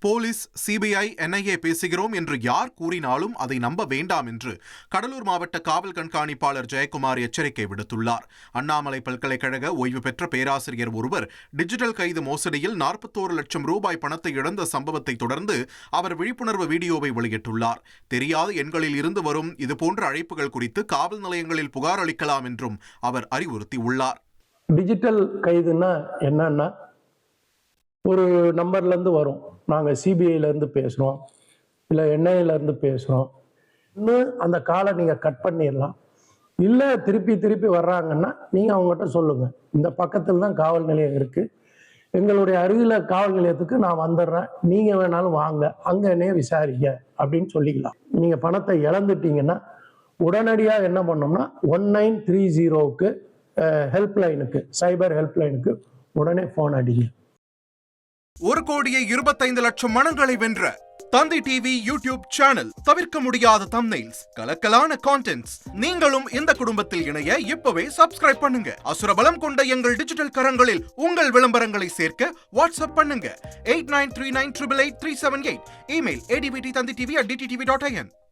Police, CBI, NIA பேசுகிறோம் என்று யார் கூறினாலும் அதை நம்ப வேண்டாம் என்று கடலூர் மாவட்ட காவல் கண்காணிப்பாளர் ஜெயக்குமார் எச்சரிக்கை விடுத்துள்ளார். அண்ணாமலை பல்கலைக்கழக ஓய்வு பெற்ற பேராசிரியர் ஒருவர் டிஜிட்டல் கைது மோசடியில் 41 லட்சம் ரூபாய் பணத்தை இழந்த சம்பவத்தை தொடர்ந்து அவர் விழிப்புணர்வு வீடியோவை வெளியிட்டுள்ளார். தெரியாத எண்களில் இருந்து வரும் இதுபோன்ற அழைப்புகள் குறித்து காவல் நிலையங்களில் புகார் அளிக்கலாம் என்றும் அவர் அறிவுறுத்தியுள்ளார். டிஜிட்டல் கைதுன்னா என்னன்னா, ஒரு நம்பர்லேருந்து வரும், நாங்கள் சிபிஐலேருந்து பேசுகிறோம், இல்லை என்ஐஏலேருந்து பேசுகிறோம். இன்னும் அந்த காலை நீங்கள் கட் பண்ணிடலாம். இல்லை திருப்பி வர்றாங்கன்னா நீங்கள் அவங்ககிட்ட சொல்லுங்கள், இந்த பக்கத்தில் தான் காவல் நிலையம் இருக்குது, எங்களுடைய அருகில் காவல் நிலையத்துக்கு நான் வந்துடுறேன், நீங்கள் வேணாலும் வாங்க, அங்கே என்னையே விசாரிங்க அப்படின்னு சொல்லிக்கலாம். நீங்கள் பணத்தை இழந்துட்டீங்கன்னா உடனடியாக என்ன பண்ணோம்னா 1930க்கு ஹெல்ப்லைனுக்கு, சைபர் ஹெல்ப்லைனுக்கு உடனே ஃபோன் அடிங்க. 1,25,00,000 மனங்களை வென்ற தந்தி டிவி யூடியூப் சேனல். தவிர்க்க முடியாத தம்ப்நெயில்ஸ், கலக்கலான கான்டென்ட்ஸ். நீங்களும் இந்த குடும்பத்தில் இணைய இப்பவே சப்ஸ்கிரைப் பண்ணுங்க. அசுரபலம் கொண்ட எங்கள் டிஜிட்டல் கரங்களில் உங்கள் விளம்பரங்களை சேர்க்க வாட்ஸ்அப் பண்ணுங்க. 8939888378. Email advttanditv@dttv.in.